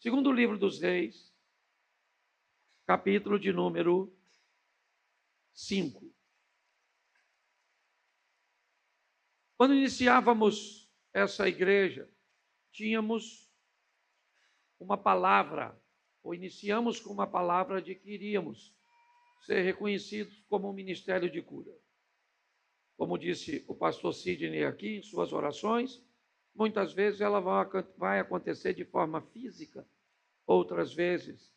Segundo livro dos Reis, capítulo de número 5. Quando iniciávamos essa igreja, tínhamos uma palavra, ou iniciamos com uma palavra de que iríamos ser reconhecidos como um ministério de cura. Como disse o pastor Sidney aqui em suas orações, muitas vezes ela vai acontecer de forma física, outras vezes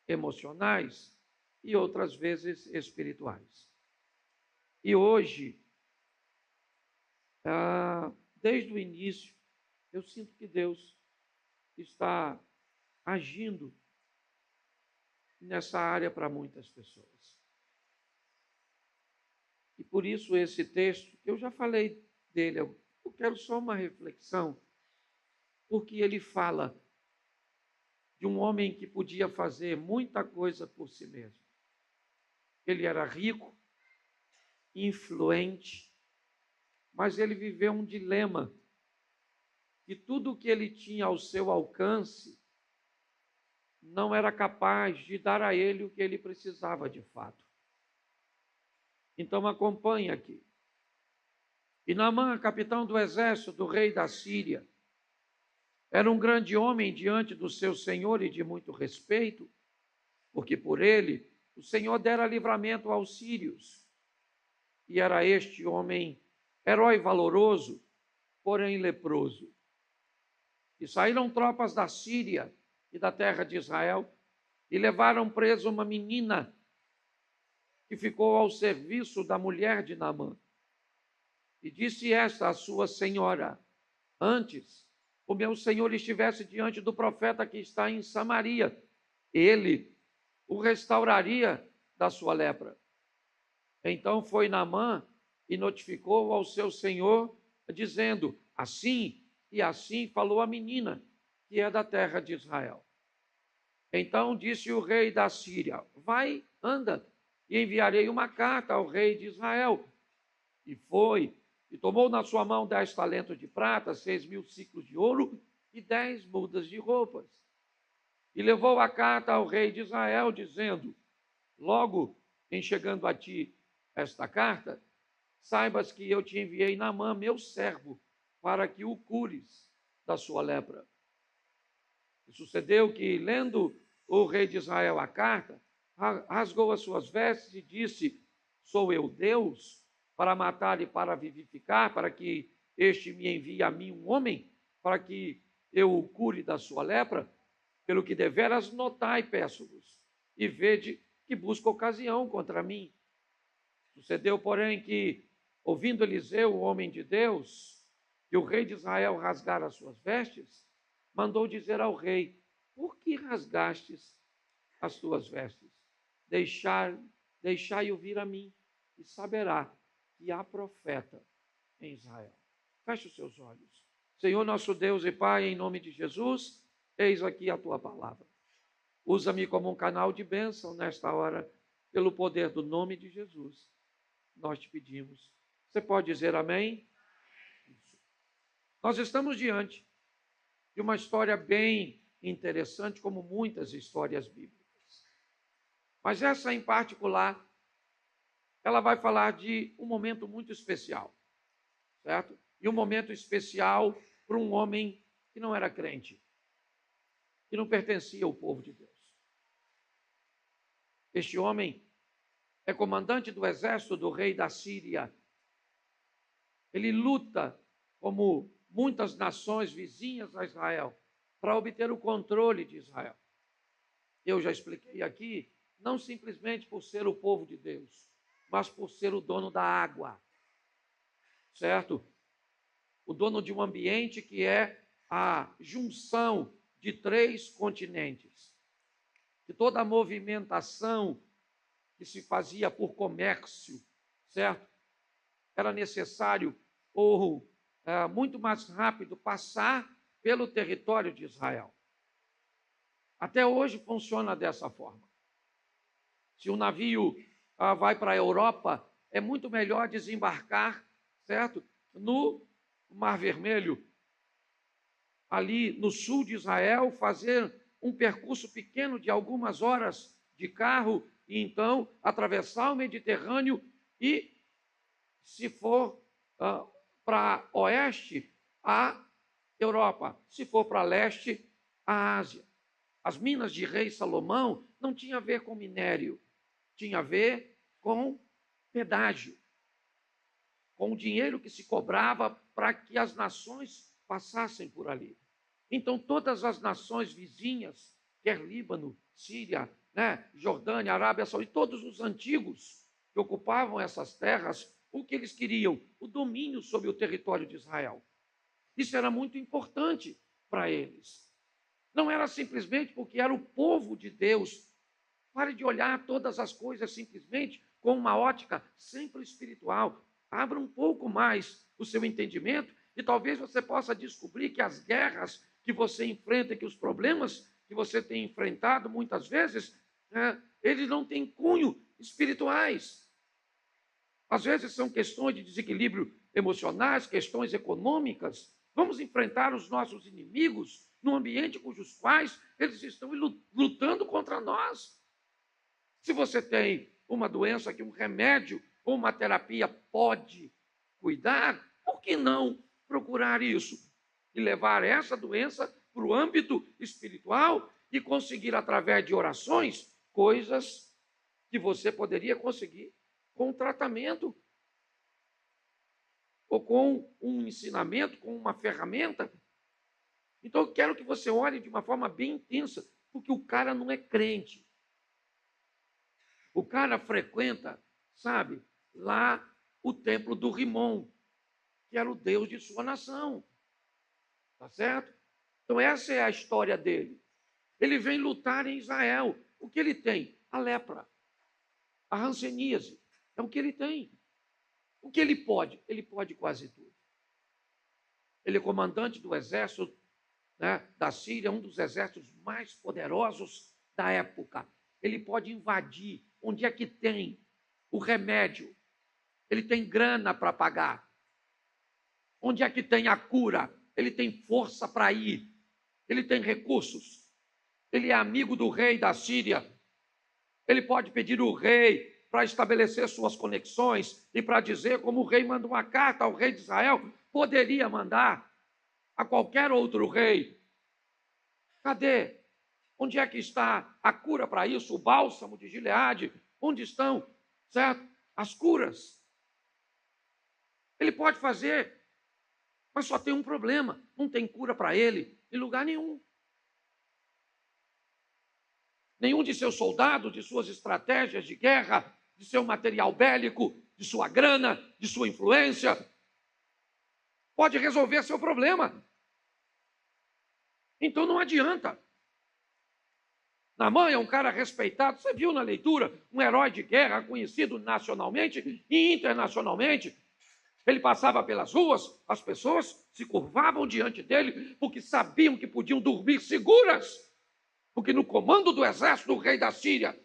emocionais e outras vezes espirituais. E hoje, desde o início, eu sinto que Deus está agindo nessa área para muitas pessoas. E por isso esse texto, eu já falei dele, eu quero só uma reflexão, porque ele fala de um homem que podia fazer muita coisa por si mesmo. Ele era rico, influente, mas ele viveu um dilema, que tudo o que ele tinha ao seu alcance não era capaz de dar a ele o que ele precisava de fato. Então acompanhe aqui. E Naamã, capitão do exército do rei da Síria, era um grande homem diante do seu senhor e de muito respeito, porque por ele o Senhor dera livramento aos sírios. E era este homem herói valoroso, porém leproso. E saíram tropas da Síria e da terra de Israel e levaram preso uma menina que ficou ao serviço da mulher de Naamã. E disse esta à sua senhora: antes o meu senhor estivesse diante do profeta que está em Samaria, ele o restauraria da sua lepra. Então foi Naamã e notificou ao seu senhor, dizendo: assim e assim falou a menina, que é da terra de Israel. Então disse o rei da Síria: vai, anda, e enviarei uma carta ao rei de Israel. E foi, e tomou na sua mão 10 talentos de prata, 6.000 siclos de ouro e 10 mudas de roupas. E levou a carta ao rei de Israel, dizendo: logo em chegando a ti esta carta, saibas que eu te enviei Naamã, meu servo, para que o cures da sua lepra. E sucedeu que, lendo o rei de Israel a carta, rasgou as suas vestes e disse: sou eu Deus para matar e para vivificar, para que este me envie a mim um homem, para que eu o cure da sua lepra? Pelo que deveras notai, peço-vos, e vede que busca ocasião contra mim. Sucedeu, porém, que, ouvindo Eliseu, o homem de Deus, que o rei de Israel rasgara as suas vestes, mandou dizer ao rei: por que rasgastes as tuas vestes? Deixai-o vir a mim, e saberá que há profeta em Israel. Feche os seus olhos. Senhor nosso Deus e Pai, em nome de Jesus, eis aqui a tua palavra. Usa-me como um canal de bênção nesta hora, pelo poder do nome de Jesus. Nós te pedimos. Você pode dizer amém? Isso. Nós estamos diante de uma história bem interessante, como muitas histórias bíblicas. Mas essa em particular, ela vai falar de um momento muito especial, certo? E um momento especial para um homem que não era crente, que não pertencia ao povo de Deus. Este homem é comandante do exército do rei da Síria. Ele luta, como muitas nações vizinhas a Israel, para obter o controle de Israel. Eu já expliquei aqui, não simplesmente por ser o povo de Deus, mas por ser o dono da água, certo? O dono de um ambiente que é a junção de 3 continentes. Que toda a movimentação que se fazia por comércio, certo? Era necessário, ou muito mais rápido, passar pelo território de Israel. Até hoje funciona dessa forma. Se um navio vai para a Europa, é muito melhor desembarcar, certo? No Mar Vermelho, ali no sul de Israel, fazer um percurso pequeno de algumas horas de carro e então atravessar o Mediterrâneo e, se for para oeste, a Europa, se for para leste, a Ásia. As minas de rei Salomão não tinha a ver com minério, tinha a ver com pedágio, com o dinheiro que se cobrava para que as nações passassem por ali. Então, todas as nações vizinhas, quer Líbano, Síria, Jordânia, Arábia Saudita, todos os antigos que ocupavam essas terras, o que eles queriam? O domínio sobre o território de Israel. Isso era muito importante para eles. Não era simplesmente porque era o povo de Deus. Pare de olhar todas as coisas simplesmente com uma ótica sempre espiritual. Abra um pouco mais o seu entendimento e talvez você possa descobrir que as guerras que você enfrenta, que os problemas que você tem enfrentado muitas vezes, eles não têm cunho espirituais. Às vezes são questões de desequilíbrio emocionais, questões econômicas. Vamos enfrentar os nossos inimigos num ambiente cujos quais eles estão lutando contra nós. Se você tem uma doença que um remédio ou uma terapia pode cuidar, por que não procurar isso e levar essa doença para o âmbito espiritual e conseguir, através de orações, coisas que você poderia conseguir com um tratamento ou com um ensinamento, com uma ferramenta? Então, eu quero que você olhe de uma forma bem intensa, porque o cara não é crente. O cara frequenta, sabe, lá o templo do Rimon, que era o Deus de sua nação. Tá certo? Então, essa é a história dele. Ele vem lutar em Israel. O que ele tem? A lepra, a hanseníase. É o que ele tem. O que ele pode? Ele pode quase tudo. Ele é comandante do exército da Síria, um dos exércitos mais poderosos da época. Ele pode invadir onde é que tem o remédio. Ele tem grana para pagar. Onde é que tem a cura? Ele tem força para ir. Ele tem recursos. Ele é amigo do rei da Síria. Ele pode pedir o rei para estabelecer suas conexões e para dizer, como o rei manda uma carta ao rei de Israel, poderia mandar a qualquer outro rei. Cadê? Onde é que está a cura para isso? O bálsamo de Gileade? Onde estão, certo, as curas? Ele pode fazer, mas só tem um problema. Não tem cura para ele em lugar nenhum. Nenhum de seus soldados, de suas estratégias de guerra, de seu material bélico, de sua grana, de sua influência, pode resolver seu problema. Então não adianta. Naamã é um cara respeitado, você viu na leitura, um herói de guerra conhecido nacionalmente e internacionalmente. Ele passava pelas ruas, as pessoas se curvavam diante dele porque sabiam que podiam dormir seguras, porque no comando do exército do rei da Síria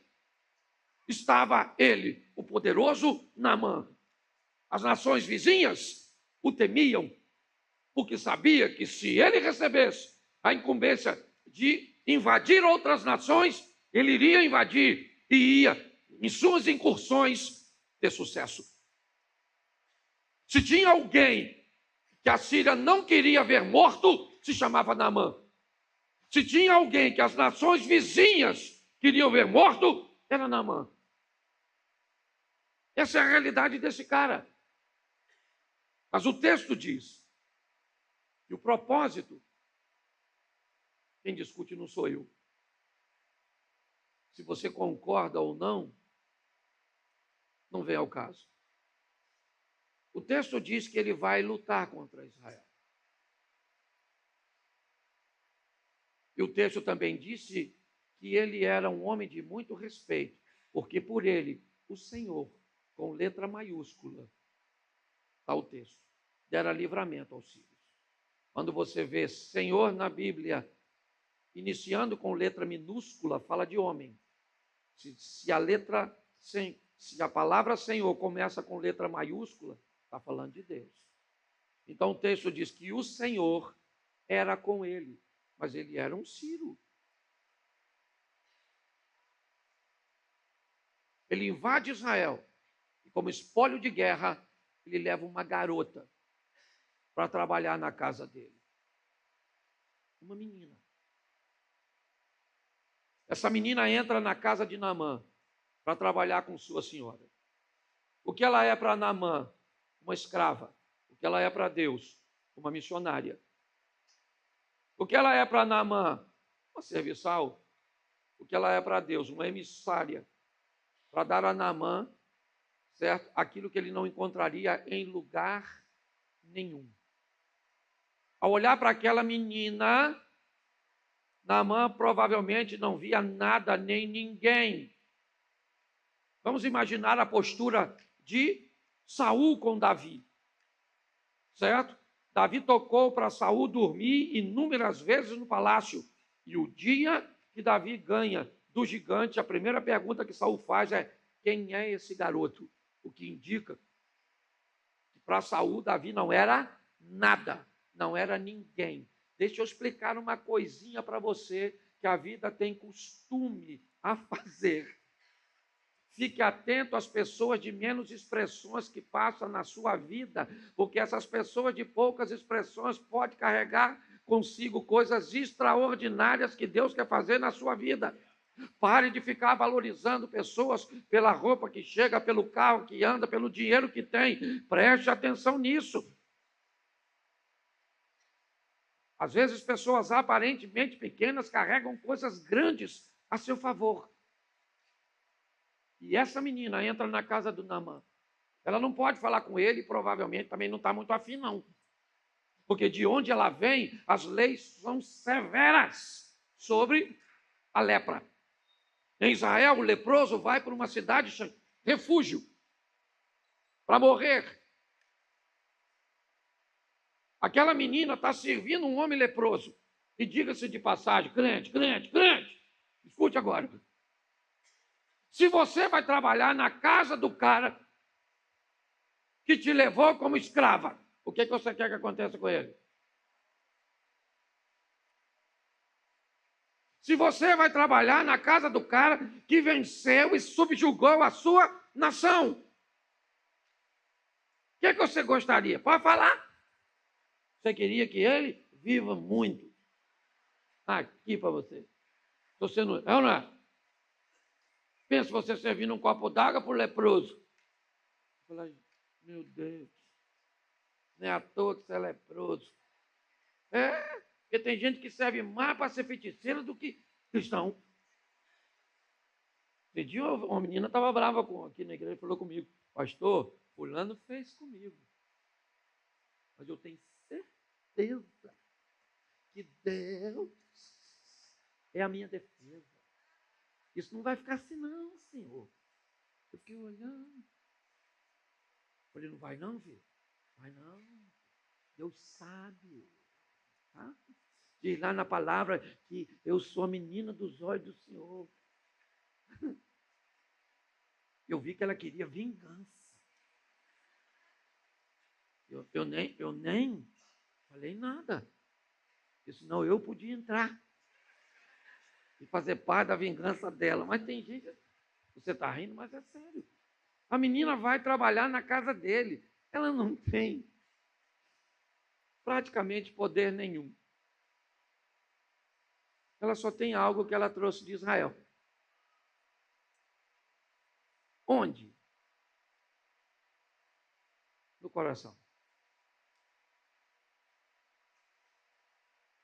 estava ele, o poderoso Naamã. As nações vizinhas o temiam, porque sabia que se ele recebesse a incumbência de invadir outras nações, ele iria invadir e ia, em suas incursões, ter sucesso. Se tinha alguém que a Síria não queria ver morto, se chamava Naamã. Se tinha alguém que as nações vizinhas queriam ver morto, era Naamã. Essa é a realidade desse cara. Mas o texto diz que o propósito, quem discute não sou eu. Se você concorda ou não, não vem ao caso. O texto diz que ele vai lutar contra Israel. E o texto também disse que ele era um homem de muito respeito, porque por ele, o Senhor, com letra maiúscula, está o texto, dera livramento aos sírios. Quando você vê Senhor na Bíblia, iniciando com letra minúscula, fala de homem. Se a palavra Senhor começa com letra maiúscula, está falando de Deus. Então o texto diz que o Senhor era com ele, mas ele era um sírio. Ele invade Israel e, como espólio de guerra, ele leva uma garota para trabalhar na casa dele. Uma menina. Essa menina entra na casa de Naamã para trabalhar com sua senhora. O que ela é para Naamã? Uma escrava. O que ela é para Deus? Uma missionária. O que ela é para Naamã? Uma serviçal. O que ela é para Deus? Uma emissária. Para dar a Naamã, certo? Aquilo que ele não encontraria em lugar nenhum. Ao olhar para aquela menina, Naamã provavelmente não via nada nem ninguém. Vamos imaginar a postura de Saul com Davi, certo? Davi tocou para Saul dormir inúmeras vezes no palácio. E o dia que Davi ganha do gigante, a primeira pergunta que Saul faz é: quem é esse garoto? O que indica que para Saul, Davi não era nada, não era ninguém. Deixa eu explicar uma coisinha para você que a vida tem costume a fazer. Fique atento às pessoas de menos expressões que passam na sua vida, porque essas pessoas de poucas expressões podem carregar consigo coisas extraordinárias que Deus quer fazer na sua vida. Pare de ficar valorizando pessoas pela roupa que chega, pelo carro que anda, pelo dinheiro que tem. Preste atenção nisso. Às vezes, pessoas aparentemente pequenas carregam coisas grandes a seu favor. E essa menina entra na casa do Naamã. Ela não pode falar com ele, provavelmente também não está muito afim, não. Porque de onde ela vem, as leis são severas sobre a lepra. Em Israel, o leproso vai para uma cidade, refúgio, para morrer. Aquela menina está servindo um homem leproso. E diga-se de passagem, crente, escute agora. Se você vai trabalhar na casa do cara que te levou como escrava, o que você quer que aconteça com ele? Se você vai trabalhar na casa do cara que venceu e subjugou a sua nação, o que você gostaria? Pode falar? Você queria que ele viva muito. Aqui para você. Você não é ou não é? Pensa você servindo um copo d'água para o leproso. Fala, meu Deus, não é à toa que você é leproso. Porque tem gente que serve mais para ser feiticeiro do que cristão. Esse dia uma menina estava brava aqui na igreja e falou comigo: pastor, fulano fez comigo. Mas eu tenho certeza que Deus é a minha defesa. Isso não vai ficar assim não, Senhor. Eu fiquei olhando. Falei, não vai não, filho? Vai não. Deus sabe. Tá? Diz lá na palavra que eu sou a menina dos olhos do Senhor. Eu vi que ela queria vingança. Eu nem falei nada. Porque senão eu podia entrar e fazer parte da vingança dela. Mas tem gente, você está rindo, mas é sério. A menina vai trabalhar na casa dele. Ela não tem praticamente poder nenhum. Ela só tem algo que ela trouxe de Israel. Onde? No coração.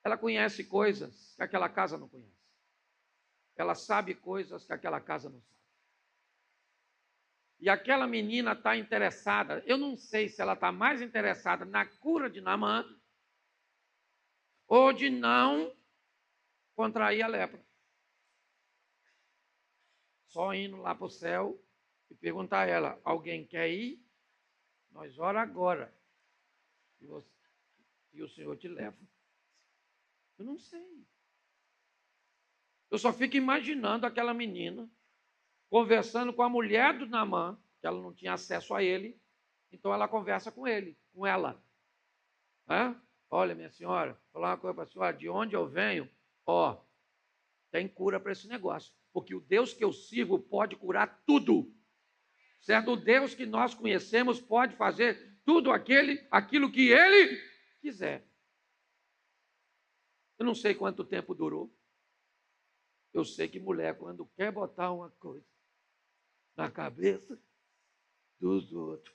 Ela conhece coisas que aquela casa não conhece. Ela sabe coisas que aquela casa não sabe. E aquela menina está interessada, eu não sei se ela está mais interessada na cura de Naamã ou de não contrair a lepra. Só indo lá para o céu e perguntar a ela, alguém quer ir? Nós ora agora. E o Senhor te leva. Eu não sei. Eu só fico imaginando aquela menina conversando com a mulher do Naamã, que ela não tinha acesso a ele, então ela conversa com ele, com ela. Olha, minha senhora, vou falar uma coisa para a senhora, de onde eu venho, tem cura para esse negócio. Porque o Deus que eu sigo pode curar tudo. Certo? O Deus que nós conhecemos pode fazer tudo aquilo que Ele quiser. Eu não sei quanto tempo durou. Eu sei que mulher, quando quer botar uma coisa na cabeça dos outros,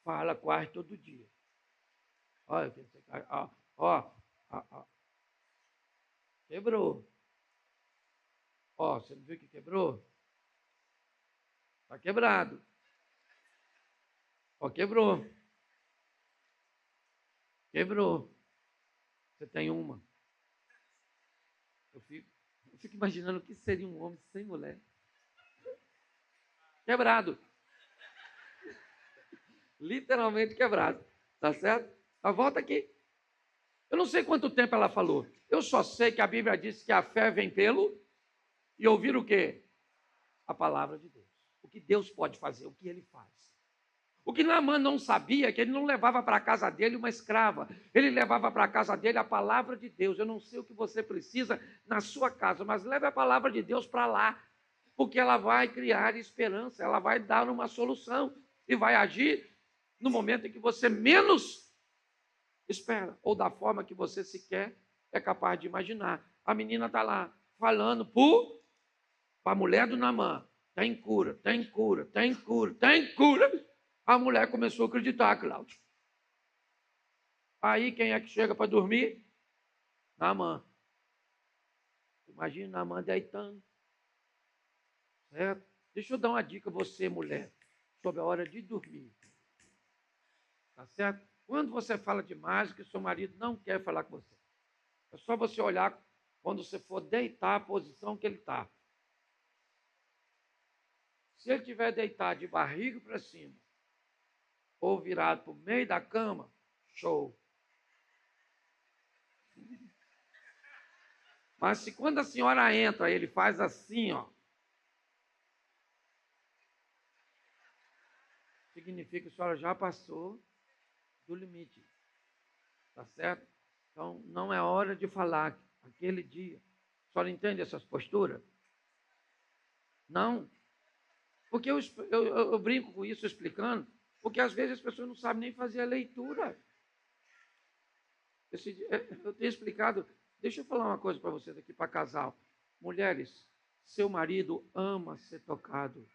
fala quase todo dia. Olha, ó, quebrou. Ó, você não viu que quebrou? Está quebrado. Ó, quebrou. Quebrou. Você tem uma. Eu fico imaginando o que seria um homem sem mulher. Quebrado. Literalmente quebrado. Tá certo? Mas volta aqui. Eu não sei quanto tempo ela falou. Eu só sei que a Bíblia diz que a fé vem pelo e ouvir o quê? A palavra de Deus. O que Deus pode fazer, o que Ele faz. O que Naamã não sabia é que ele não levava para a casa dele uma escrava. Ele levava para a casa dele a palavra de Deus. Eu não sei o que você precisa na sua casa, mas leve a palavra de Deus para lá. Porque ela vai criar esperança, ela vai dar uma solução e vai agir no momento em que você menos espera, ou da forma que você sequer é capaz de imaginar. A menina está lá falando para a mulher do Naamã: tem cura, tem cura, tem cura, tem cura. A mulher começou a acreditar, Cláudio. Aí quem é que chega para dormir? Naamã. Imagina Naamã deitando. Certo? Deixa eu dar uma dica a você, mulher, sobre a hora de dormir. Tá certo? Quando você fala demais, que seu marido não quer falar com você. É só você olhar quando você for deitar a posição que ele está. Se ele estiver deitado de barriga para cima, ou virado para o meio da cama, show. Mas se quando a senhora entra, ele faz assim, ó, significa que a senhora já passou do limite. Tá certo? Então, não é hora de falar aquele dia. A senhora entende essas posturas? Não. Porque eu brinco com isso explicando, porque às vezes as pessoas não sabem nem fazer a leitura. Eu tenho explicado. Deixa eu falar uma coisa para vocês aqui, para casal. Mulheres, seu marido ama ser tocado.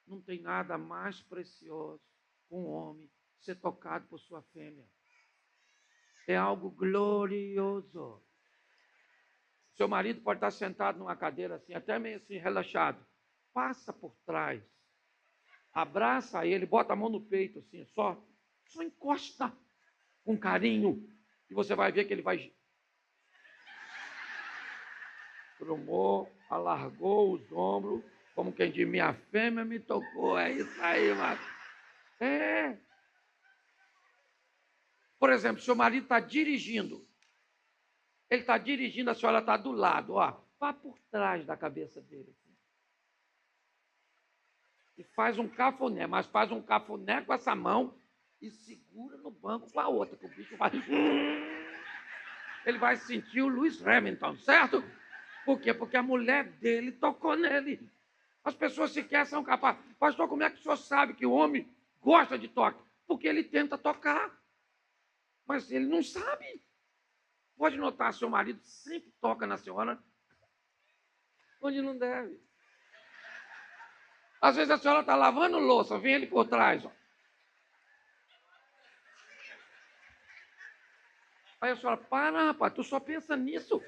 Não tem nada mais precioso para um homem ser tocado por sua fêmea. É algo glorioso. Seu marido pode estar sentado numa cadeira assim, até meio assim, relaxado. Passa por trás. Abraça ele, bota a mão no peito assim, só encosta com carinho. E você vai ver que ele vai... Trumou, alargou os ombros, como quem diz, minha fêmea me tocou. É isso aí, mano. É. Por exemplo, seu marido está dirigindo. Ele está dirigindo, a senhora está do lado, ó. Vá por trás da cabeça dele. Assim. E faz um cafuné, mas faz um cafuné com essa mão e segura no banco com a outra, que o bicho vai... Ele vai sentir o Lewis Hamilton, certo? Por quê? Porque a mulher dele tocou nele. As pessoas sequer são capazes. Pastor, como é que o senhor sabe que o homem gosta de toque? Porque ele tenta tocar. Mas ele não sabe. Pode notar, seu marido sempre toca na senhora onde não deve. Às vezes a senhora está lavando louça, vem ele por trás. Ó. Aí a senhora, para, rapaz, tu só pensa nisso.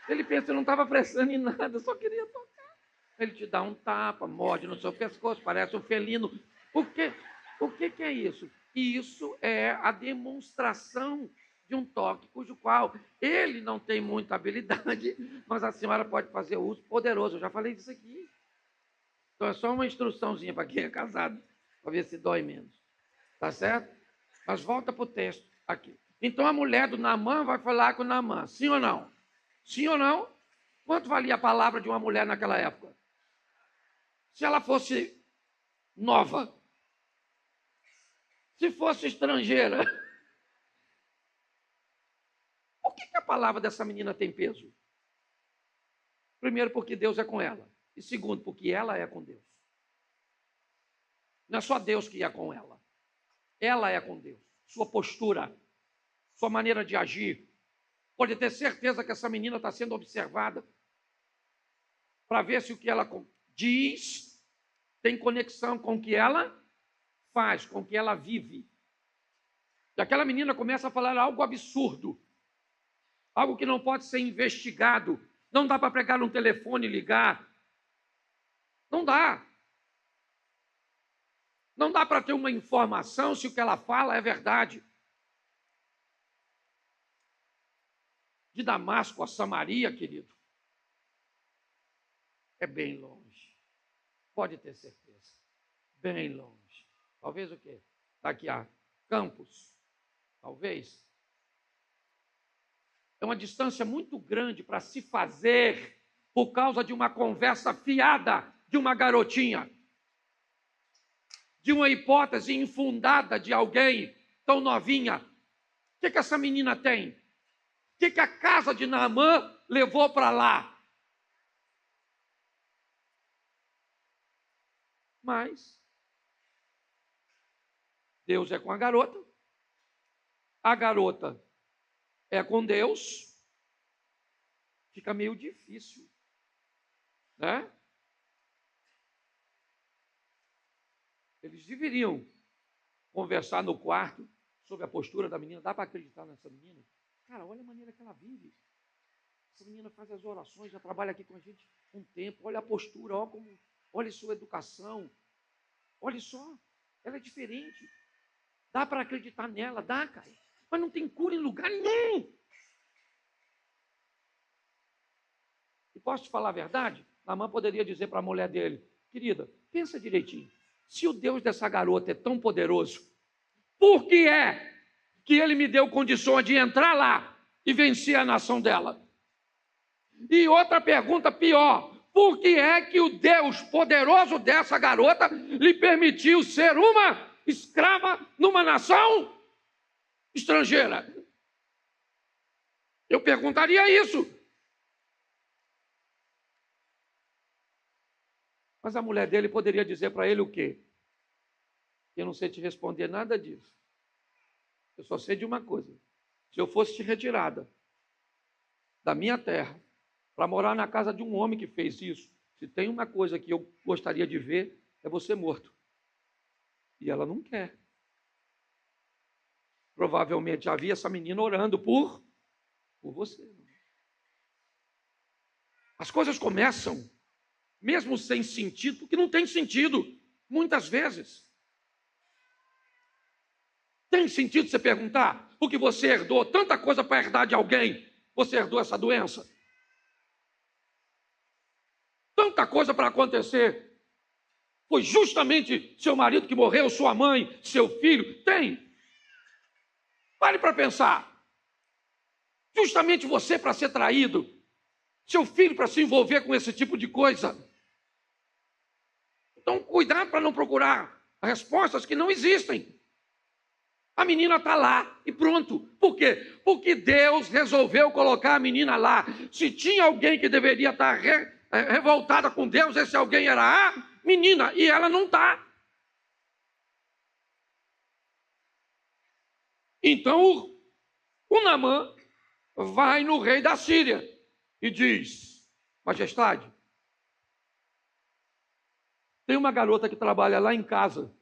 Ele pensa que não estava prestando em nada, só queria tocar. Ele te dá um tapa, morde no seu pescoço, parece um felino. O que é isso? Isso é a demonstração de um toque cujo qual ele não tem muita habilidade, mas a senhora pode fazer uso poderoso. Eu já falei disso aqui. Então é só uma instruçãozinha para quem é casado, para ver se dói menos. Tá certo? Mas volta para o texto aqui. Então a mulher do Naamã vai falar com o Naamã. Sim ou não? Sim ou não? Quanto valia a palavra de uma mulher naquela época? Se ela fosse nova, se fosse estrangeira, por que a palavra dessa menina tem peso? Primeiro, porque Deus é com ela. E segundo, porque ela é com Deus. Não é só Deus que é com ela. Ela é com Deus. Sua postura, sua maneira de agir. Pode ter certeza que essa menina está sendo observada para ver se o que ela diz tem conexão com o que ela faz, com o que ela vive. E aquela menina começa a falar algo absurdo, algo que não pode ser investigado. Não dá para pegar um telefone e ligar. Não dá. Não dá para ter uma informação se o que ela fala é verdade. De Damasco a Samaria, querido, é bem longe. Pode ter certeza. Bem longe. Talvez o quê? Daqui a Campos. Talvez. É uma distância muito grande para se fazer por causa de uma conversa fiada de uma garotinha. De uma hipótese infundada de alguém tão novinha. O que essa menina tem? O que a casa de Naamã levou para lá? Mas Deus é com a garota é com Deus, fica meio difícil, né? Eles deveriam conversar no quarto sobre a postura da menina. Dá para acreditar nessa menina? Cara, olha a maneira que ela vive. Essa menina faz as orações, já trabalha aqui com a gente um tempo. Olha a postura, olha sua educação. Olha só, ela é diferente. Dá para acreditar nela, dá, cara. Mas não tem cura em lugar nenhum. E posso te falar a verdade? Naamã poderia dizer para a mulher dele: querida, pensa direitinho. Se o Deus dessa garota é tão poderoso, por que é que ele me deu condições de entrar lá e vencer a nação dela? E outra pergunta pior: por que é que o Deus poderoso dessa garota lhe permitiu ser uma escrava numa nação estrangeira? Eu perguntaria isso. Mas a mulher dele poderia dizer para ele o quê? Eu não sei te responder nada disso. Eu só sei de uma coisa. Se eu fosse te retirada da minha terra para morar na casa de um homem que fez isso, se tem uma coisa que eu gostaria de ver, é você morto. E ela não quer. Provavelmente havia essa menina orando por você. As coisas começam mesmo sem sentido, porque não tem sentido, muitas vezes. Tem sentido você perguntar? Porque você herdou tanta coisa para herdar de alguém, você herdou essa doença? Tanta coisa para acontecer. Foi justamente seu marido que morreu, sua mãe, seu filho. Tem. Pare para pensar. Justamente você para ser traído, seu filho para se envolver com esse tipo de coisa. Então, cuidado para não procurar respostas que não existem. A menina está lá e pronto. Por quê? Porque Deus resolveu colocar a menina lá. Se tinha alguém que deveria estar revoltada com Deus, esse alguém era a menina, e ela não está. Então, o Naamã vai no rei da Síria e diz: majestade, tem uma garota que trabalha lá em casa,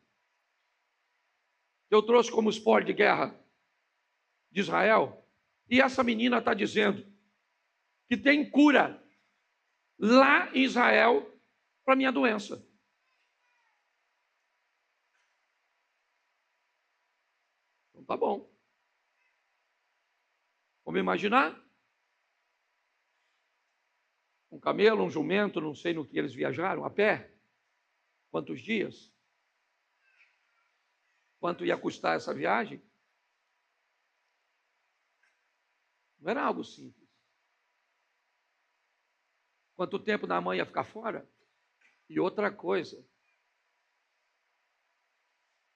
eu trouxe como espólio de guerra de Israel, e essa menina está dizendo que tem cura lá em Israel para minha doença. Então tá bom. Vamos imaginar? Um camelo, um jumento, não sei no que eles viajaram, a pé. Quantos dias? Quanto ia custar essa viagem? Não era algo simples. Quanto tempo Naamã ia ficar fora? E outra coisa,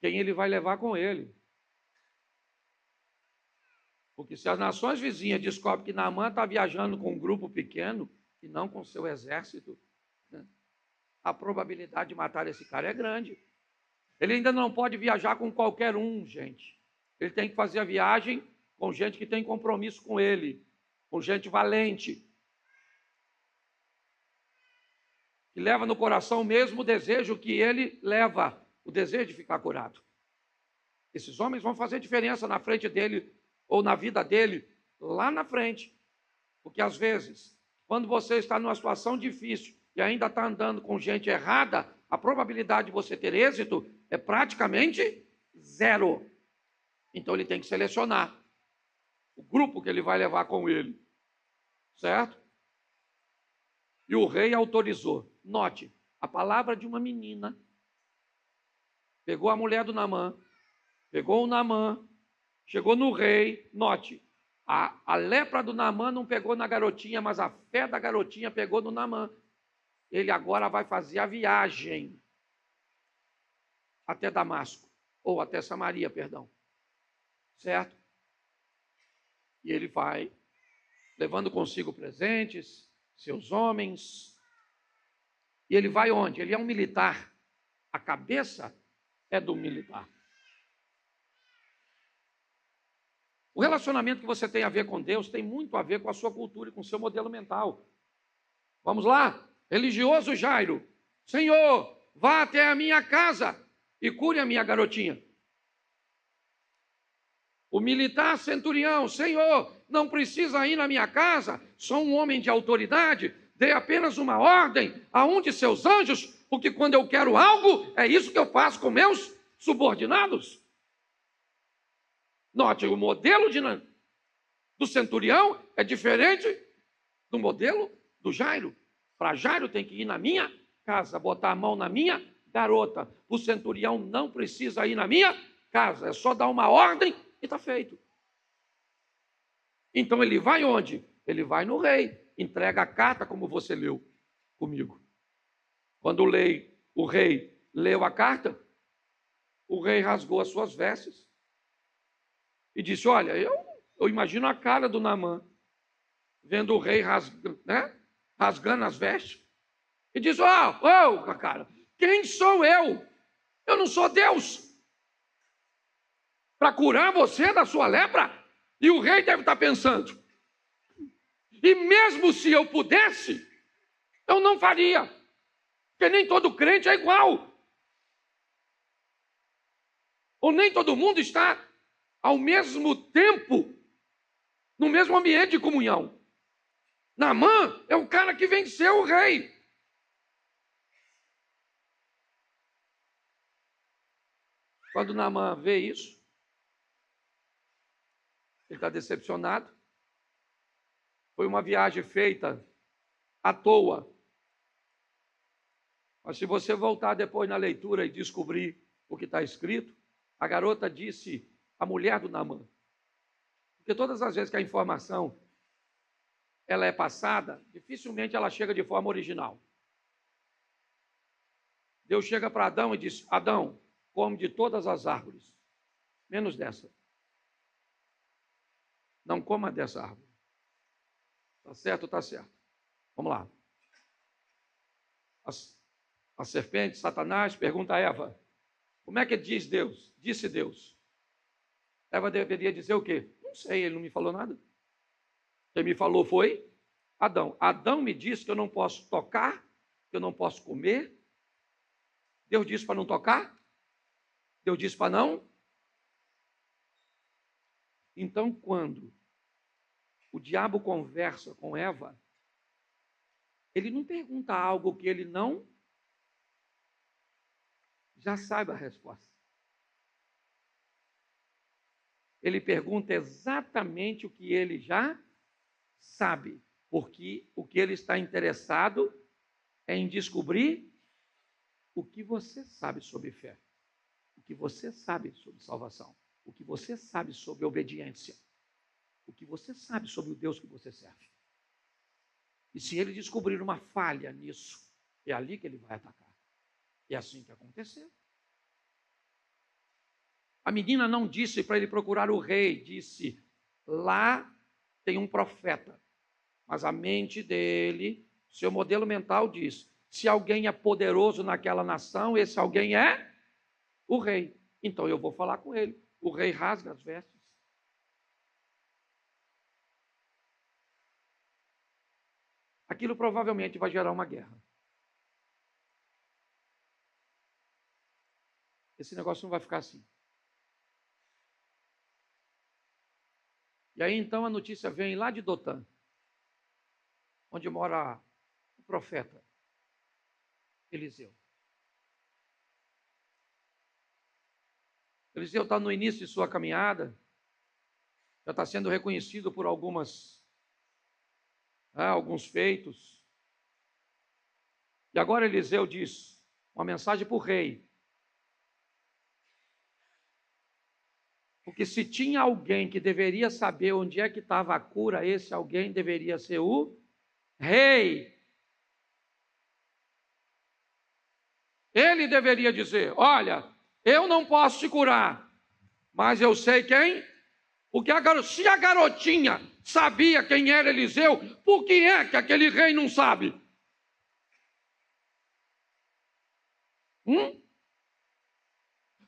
quem ele vai levar com ele? Porque se as nações vizinhas descobrem que Naamã está viajando com um grupo pequeno, e não com seu exército, né, a probabilidade de matar esse cara é grande. Ele ainda não pode viajar com qualquer um, gente. Ele tem que fazer a viagem com gente que tem compromisso com ele, com gente valente, que leva no coração o mesmo desejo que ele leva, o desejo de ficar curado. Esses homens vão fazer diferença na frente dele ou na vida dele, lá na frente. Porque às vezes, quando você está numa situação difícil e ainda está andando com gente errada, a probabilidade de você ter êxito é praticamente zero. Então ele tem que selecionar o grupo que ele vai levar com ele, certo? E o rei autorizou. Note, a palavra de uma menina pegou a mulher do Naamã, pegou o Naamã, chegou no rei. Note, a lepra do Naamã não pegou na garotinha, mas a fé da garotinha pegou no Naamã. Ele agora vai fazer a viagem até Damasco, ou até Samaria, perdão. Certo? E ele vai, levando consigo presentes, seus homens. E ele vai onde? Ele é um militar. A cabeça é do militar. O relacionamento que você tem a ver com Deus tem muito a ver com a sua cultura e com o seu modelo mental. Vamos lá? Religioso Jairo. Senhor, vá até a minha casa e cure a minha garotinha. O militar centurião. Senhor, não precisa ir na minha casa. Sou um homem de autoridade. Dei apenas uma ordem a um de seus anjos, porque quando eu quero algo, é isso que eu faço com meus subordinados. Note, o modelo do centurião é diferente do modelo do Jairo. Para Jairo tem que ir na minha casa, botar a mão na minha garota. O centurião não precisa ir na minha casa, é só dar uma ordem e está feito. Então ele vai onde? Ele vai no rei, entrega a carta como você leu comigo. Quando o rei leu a carta, o rei rasgou as suas vestes e disse, olha, eu imagino a cara do Naamã, vendo o rei rasgando as vestes, e diz, cara, quem sou eu? Eu não sou Deus para curar você da sua lepra? E o rei deve estar pensando, e mesmo se eu pudesse, eu não faria, porque nem todo crente é igual, ou nem todo mundo está ao mesmo tempo no mesmo ambiente de comunhão. Naamã é o cara que venceu o rei. Quando Naamã vê isso, ele está decepcionado. Foi uma viagem feita à toa. Mas se você voltar depois na leitura e descobrir o que está escrito, a garota disse a mulher do Naamã. Porque todas as vezes que a informação ela é passada, dificilmente ela chega de forma original. Deus chega para Adão e diz, Adão, come de todas as árvores, menos dessa. Não coma dessa árvore. Está certo? Está certo. Vamos lá. A serpente, Satanás, pergunta a Eva, como é que diz Deus? Disse Deus. Eva deveria dizer o quê? Não sei, ele não me falou nada. Quem me falou foi Adão. Adão me disse que eu não posso tocar, que eu não posso comer. Deus disse para não tocar? Deus disse para não? Então, quando o diabo conversa com Eva, ele não pergunta algo que ele não já saiba a resposta. Ele pergunta exatamente o que ele já sabe, porque o que ele está interessado é em descobrir o que você sabe sobre fé, o que você sabe sobre salvação, o que você sabe sobre obediência, o que você sabe sobre o Deus que você serve. E se ele descobrir uma falha nisso, é ali que ele vai atacar. É assim que aconteceu. A menina não disse para ele procurar o rei, disse, lá tem um profeta. Mas a mente dele Seu modelo mental diz: se alguém é poderoso naquela nação, esse alguém é o rei. Então eu vou falar com ele. O rei rasga as vestes. Aquilo provavelmente vai gerar uma guerra. Esse negócio não vai ficar assim. E aí então a notícia vem lá de Dotã, onde mora o profeta Eliseu. Eliseu está no início de sua caminhada, já está sendo reconhecido por alguns feitos. E agora Eliseu diz uma mensagem para o rei. Porque se tinha alguém que deveria saber onde é que estava a cura, esse alguém deveria ser o rei. Ele deveria dizer: olha, eu não posso te curar, mas eu sei quem. Porque se a garotinha sabia quem era Eliseu, por que é que aquele rei não sabe?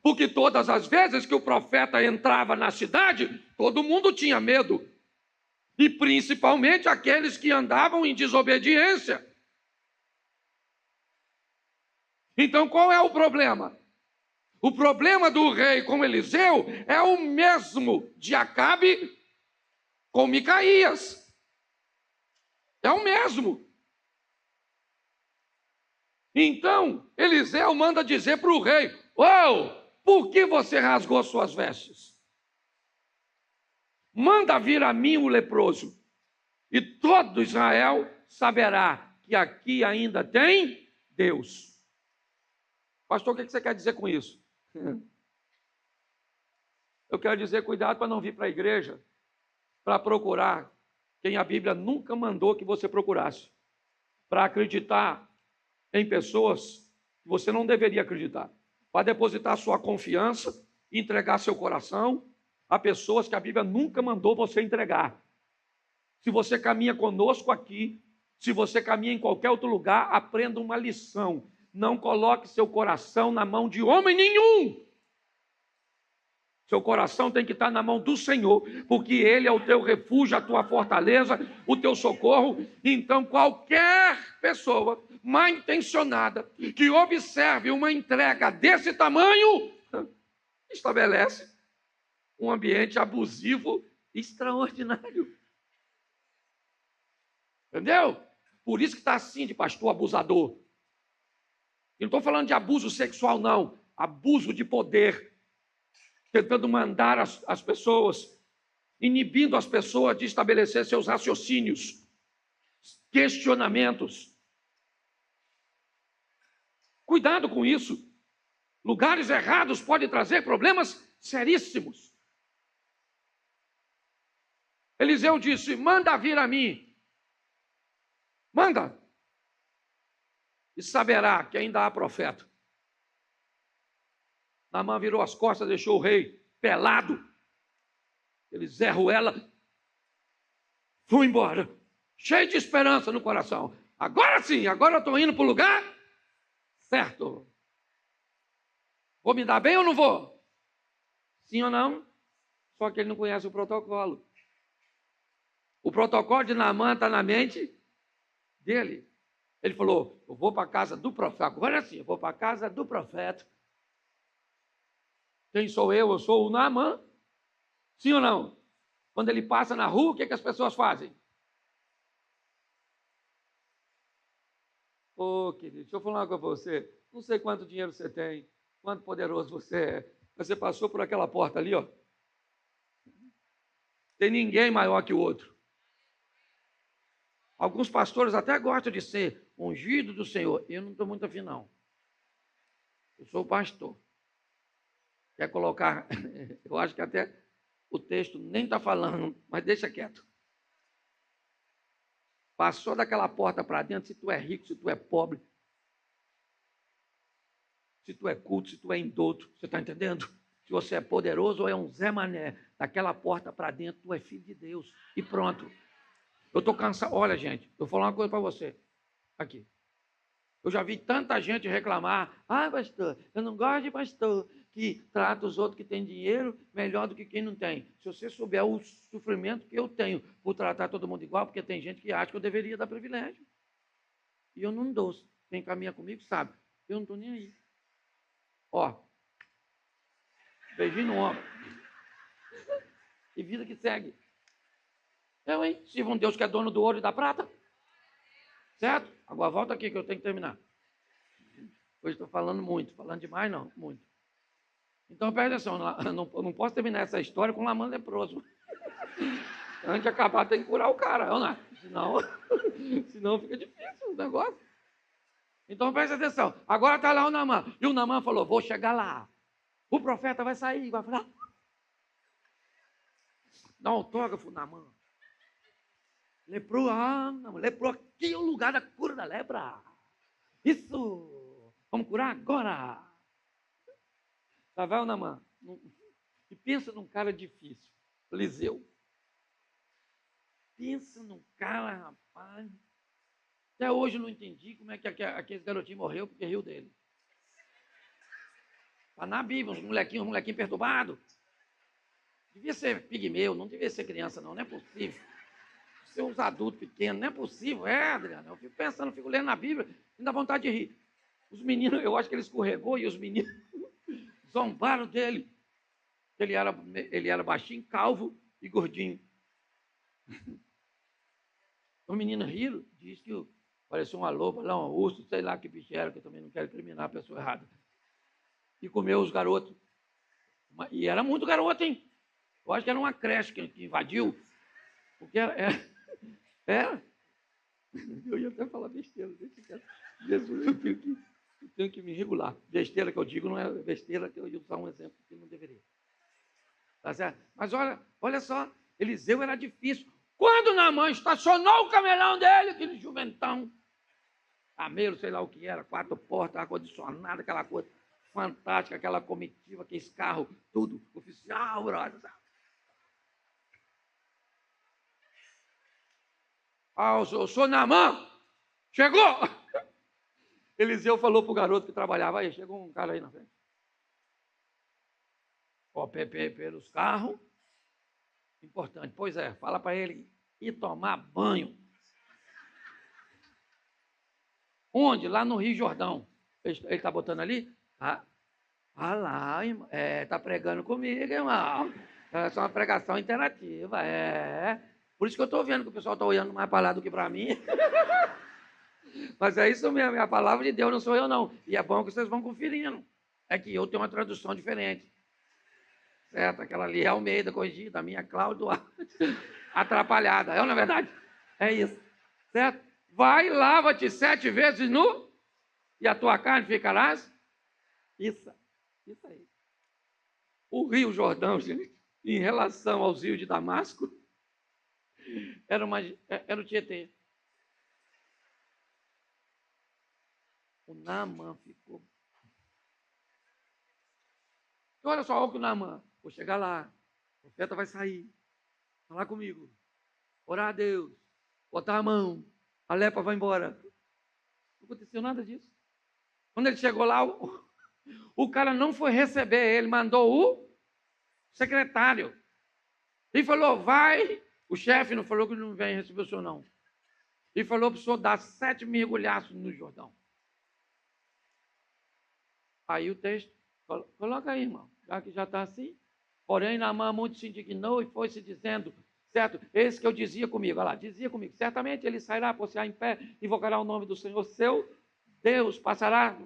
Porque todas as vezes que o profeta entrava na cidade, todo mundo tinha medo. E principalmente aqueles que andavam em desobediência. Então qual é o problema? O problema do rei com Eliseu é o mesmo de Acabe com Micaías. É o mesmo. Então, Eliseu manda dizer para o rei: por que você rasgou suas vestes? Manda vir a mim o leproso, e todo Israel saberá que aqui ainda tem Deus. Pastor, o que você quer dizer com isso? Eu quero dizer, cuidado para não vir para a igreja para procurar quem a Bíblia nunca mandou que você procurasse, para acreditar em pessoas que você não deveria acreditar, para depositar sua confiança e entregar seu coração a pessoas que a Bíblia nunca mandou você entregar. Se você caminha conosco aqui, se você caminha em qualquer outro lugar, aprenda uma lição. Não coloque seu coração na mão de homem nenhum. Seu coração tem que estar na mão do Senhor, porque Ele é o teu refúgio, a tua fortaleza, o teu socorro. Então, qualquer pessoa mal intencionada que observe uma entrega desse tamanho, estabelece um ambiente abusivo extraordinário. Entendeu? Por isso que está assim de pastor abusador. Eu não estou falando de abuso sexual, não. Abuso de poder. Tentando mandar as pessoas, inibindo as pessoas de estabelecer seus raciocínios, questionamentos. Cuidado com isso. Lugares errados podem trazer problemas seríssimos. Eliseu disse: manda vir a mim. Manda. E saberá que ainda há profeta. Naamã virou as costas, deixou o rei pelado. Ele Zé Ruela foi embora, cheio de esperança no coração. Agora sim, agora eu estou indo para o lugar certo. Vou me dar bem ou não vou? Sim ou não? Só que ele não conhece o protocolo. O protocolo de Naamã está na mente dele. Ele falou: eu vou para a casa do profeta. Agora sim, eu vou para a casa do profeta. Quem sou eu? Eu sou o Naamã. Sim ou não? Quando ele passa na rua, o que as pessoas fazem? Querido, deixa eu falar com você. Não sei quanto dinheiro você tem, quanto poderoso você é. Você passou por aquela porta ali, ó. Tem ninguém maior que o outro. Alguns pastores até gostam de ser ungido do Senhor. Eu não estou muito afim, não. Eu sou pastor. Quer colocar... Eu acho que até o texto nem está falando, mas deixa quieto. Passou daquela porta para dentro, se tu é rico, se tu é pobre, se tu é culto, se tu é indouto, você está entendendo? Se você é poderoso ou é um Zé Mané, daquela porta para dentro, tu é filho de Deus. E pronto. Eu estou cansado. Olha, gente, eu vou falar uma coisa para você. Aqui. Eu já vi tanta gente reclamar, pastor, eu não gosto de pastor que trata os outros que têm dinheiro melhor do que quem não tem. Se você souber o sofrimento que eu tenho por tratar todo mundo igual, porque tem gente que acha que eu deveria dar privilégio. E eu não dou. Quem caminha comigo sabe. Eu não estou nem aí. Ó, beijinho no ombro. E vida que segue. Eu, hein? Sirva um Deus que é dono do ouro e da prata. Certo? Agora volta aqui que eu tenho que terminar. Hoje estou falando muito. Falando demais, não. Muito. Então, presta atenção. Não posso terminar essa história com um lamã leproso. Antes de acabar, tem que curar o cara. Não. Senão fica difícil o negócio. Então, presta atenção. Agora está lá o Naamã. E o Naamã falou, vou chegar lá. O profeta vai sair, vai falar. Dá um autógrafo, Naamã. Lepro, lepro, aqui é o lugar da cura da lepra. Isso! Vamos curar agora! Lá vai o Naamã. E pensa num cara difícil. Eliseu. Pensa num cara, rapaz. Até hoje eu não entendi como é que aquele garotinho morreu porque riu dele. Está na Bíblia, uns molequinhos perturbados. Devia ser pigmeu, não devia ser criança, não é possível. Ser uns adultos pequenos, não é possível. Adriano, eu fico pensando, fico lendo na Bíblia, me dá vontade de rir. Os meninos, eu acho que ele escorregou e os meninos zombaram dele. Ele era baixinho, calvo e gordinho. Os meninos riram, diz que parecia uma loba, lá um urso, sei lá que bicho era, que eu também não quero incriminar a pessoa errada. E comeu os garotos. E era muito garoto, hein? Eu acho que era uma creche que invadiu. Porque era. Eu ia até falar besteira. Eu tenho que me regular. Besteira que eu digo não é besteira que eu ia usar um exemplo que não deveria. Tá certo? Mas olha só, Eliseu era difícil. Quando Naamã estacionou o camelão dele, aquele jumentão, camelo, sei lá o que era, 4 portas, ar-condicionado, aquela coisa fantástica, aquela comitiva, aquele carro, tudo oficial, brother. Eu sou Naamã, chegou! Eliseu falou para o garoto que trabalhava, aí chegou um cara aí na frente. Pelos carros, importante, pois é, fala para ele ir tomar banho. Onde? Lá no Rio Jordão. Ele está botando ali? Lá, irmão. Está pregando comigo, irmão. É uma pregação interativa, Por isso que eu estou vendo que o pessoal está olhando mais para lá do que para mim. Mas é isso mesmo, é a palavra de Deus, não sou eu não. E é bom que vocês vão conferindo. É que eu tenho uma tradução diferente. Certo? Aquela ali é Almeida corrigida, a minha Cláudio atrapalhada. Não é verdade? É isso. Certo? Vai, lava-te 7 vezes nu e a tua carne ficarás. Isso aí. O Rio Jordão, gente, em relação aos rios de Damasco, era o Tietê. O Naamã ficou. Então, olha só o que o Naamã. Vou chegar lá, o profeta vai sair, falar comigo, orar a Deus, botar a mão, a lepra vai embora. Não aconteceu nada disso. Quando ele chegou lá, o cara não foi receber ele, mandou o secretário. E falou, vai. O chefe não falou que não vem receber o senhor, não. E falou para o senhor dar 7 mergulhaços no Jordão. Aí o texto, coloca aí, irmão, já que já está assim. Porém, Naamã muito se indignou e foi se dizendo, certo? Esse que eu dizia comigo, olha lá, dizia comigo, certamente ele sairá, possuirá em pé, invocará o nome do Senhor seu Deus, passará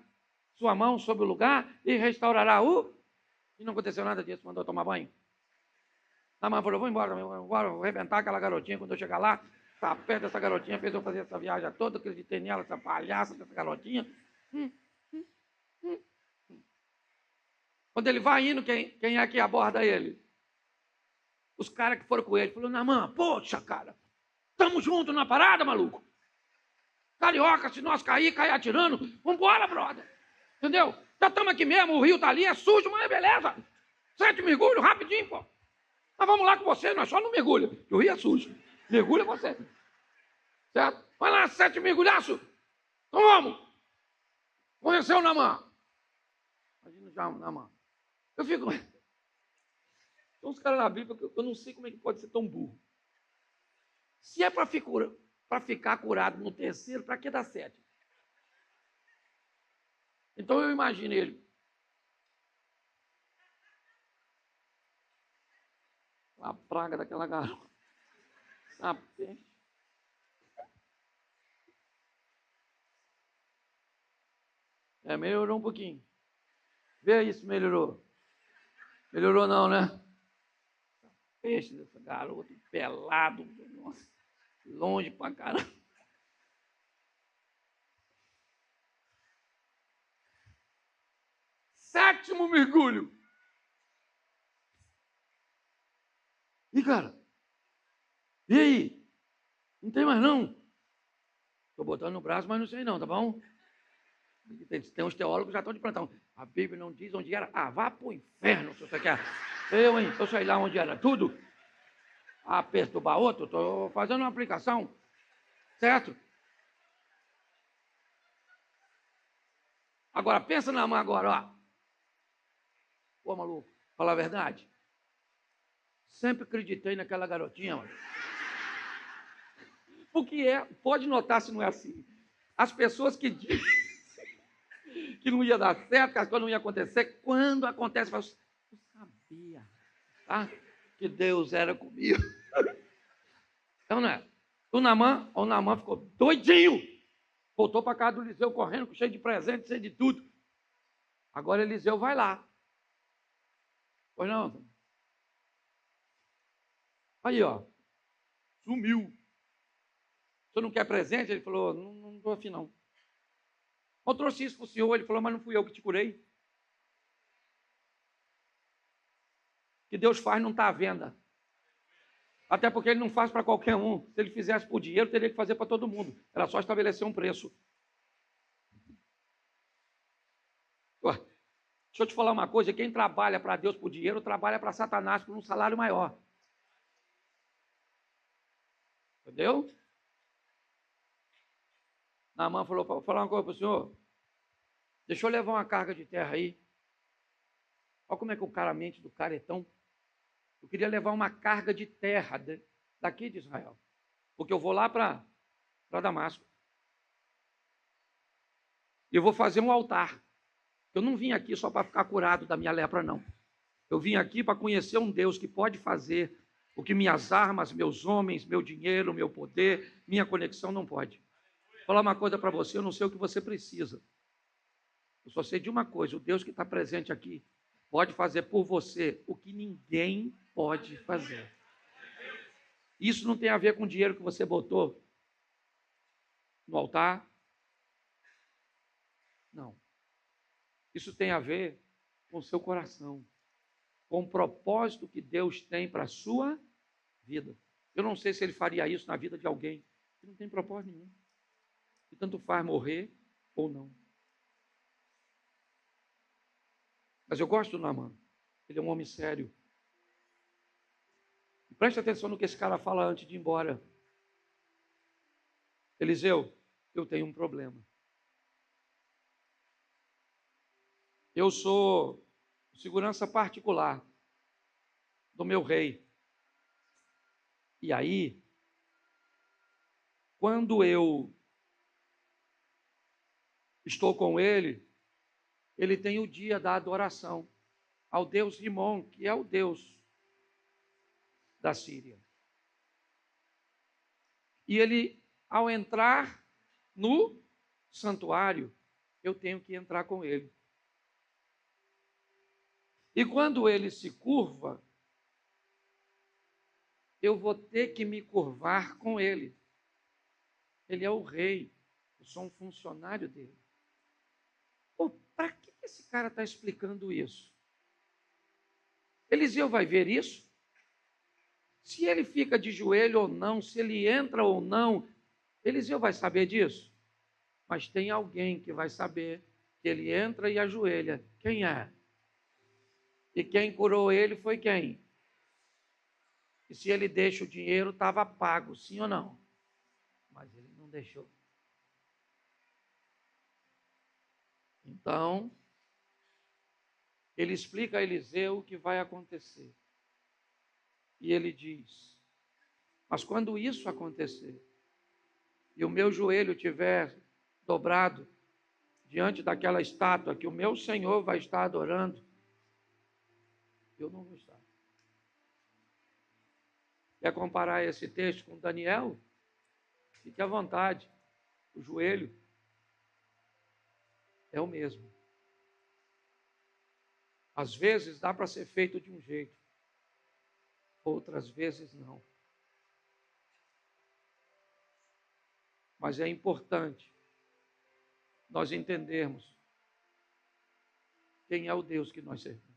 sua mão sobre o lugar e restaurará o... E não aconteceu nada disso, mandou tomar banho. Naamã falou, vou embora, vou arrebentar aquela garotinha quando eu chegar lá, tá perto dessa garotinha, fez eu fazer essa viagem toda, acreditei nela, essa palhaça dessa garotinha. Quando ele vai indo, quem é que aborda ele? Os caras que foram com ele. Falou, Naamã, poxa, cara, estamos juntos na parada, maluco. Carioca, se nós cair atirando, vambora, brother. Entendeu? Já estamos aqui mesmo, o rio está ali, é sujo, mas é beleza. 7 mergulhos, rapidinho, pô. Nós vamos lá com você, nós só não mergulha, porque o rio é sujo. Mergulha você. Certo? Vai lá, 7 mergulhaços. Como? Conheceu Naamã? Imagina já Naamã. Eu fico... Tem uns caras na Bíblia que eu não sei como é que pode ser tão burro. Se é para ficar curado no terceiro, para que dar 7? Então eu imagino ele. A praga daquela garota. A peste. Melhorou um pouquinho. Vê aí se melhorou. Melhorou não, né? Peixe dessa garota, pelado. Nossa, longe pra caramba. Sétimo mergulho. E, cara? E aí? Não tem mais, não? Estou botando no braço, mas não sei não, tá bom? Tem uns teólogos que já estão de plantão. A Bíblia não diz onde era. Ah, vá pro inferno, se você quer. Eu sei lá onde era tudo. Ah, perturbar outro, estou fazendo uma aplicação. Certo? Agora, pensa na mão agora, ó. Pô, maluco, falar a verdade. Sempre acreditei naquela garotinha, mano. Porque pode notar se não é assim. As pessoas que dizem que não ia dar certo, que as coisas não iam acontecer, quando acontece, eu sabia, tá? Que Deus era comigo. Então, né? O Naamã ficou doidinho. Voltou para casa do Eliseu correndo, cheio de presente, cheio de tudo. Agora Eliseu vai lá. Pois não? Aí, ó. Sumiu. Você não quer presente? Ele falou, não estou afim, não. Eu trouxe isso para o senhor. Ele falou, mas não fui eu que te curei. O que Deus faz não está à venda. Até porque ele não faz para qualquer um. Se ele fizesse por dinheiro, teria que fazer para todo mundo. Era só estabelecer um preço. Deixa eu te falar uma coisa. Quem trabalha para Deus por dinheiro, trabalha para Satanás por um salário maior. Entendeu? Naamã falou, vou falar uma coisa para o senhor. Deixa eu levar uma carga de terra aí. Olha como é que a mente do cara é tão... Eu queria levar uma carga de terra daqui de Israel. Porque eu vou lá para Damasco. E eu vou fazer um altar. Eu não vim aqui só para ficar curado da minha lepra, não. Eu vim aqui para conhecer um Deus que pode fazer o que minhas armas, meus homens, meu dinheiro, meu poder, minha conexão não pode. Vou falar uma coisa para você, eu não sei o que você precisa. Eu só sei de uma coisa, o Deus que está presente aqui pode fazer por você o que ninguém pode fazer. Isso não tem a ver com o dinheiro que você botou no altar. Não. Isso tem a ver com o seu coração, com o propósito que Deus tem para a sua vida. Eu não sei se ele faria isso na vida de alguém que não tem propósito nenhum. E tanto faz morrer ou não. Mas eu gosto do Naamã. Ele é um homem sério. E preste atenção no que esse cara fala antes de ir embora. Eliseu, eu tenho um problema. Eu sou segurança particular do meu rei. E aí, quando eu estou com ele, ele tem o dia da adoração ao Deus Rimon, que é o Deus da Síria. E ele, ao entrar no santuário, eu tenho que entrar com ele. E quando ele se curva, eu vou ter que me curvar com ele. Ele é o rei, eu sou um funcionário dele. Pô, para que esse cara está explicando isso? Eliseu vai ver isso? Se ele fica de joelho ou não, se ele entra ou não, Eliseu vai saber disso? Mas tem alguém que vai saber que ele entra e ajoelha. Quem é? E quem curou ele foi quem? E se ele deixa o dinheiro, estava pago, sim ou não? Mas ele não deixou. Então, ele explica a Eliseu o que vai acontecer. E ele diz: mas quando isso acontecer, e o meu joelho tiver dobrado diante daquela estátua que o meu Senhor vai estar adorando, eu não vou estar. Quer comparar esse texto com Daniel? Fique à vontade. O joelho é o mesmo. Às vezes dá para ser feito de um jeito, outras vezes não. Mas é importante nós entendermos quem é o Deus que nós servimos.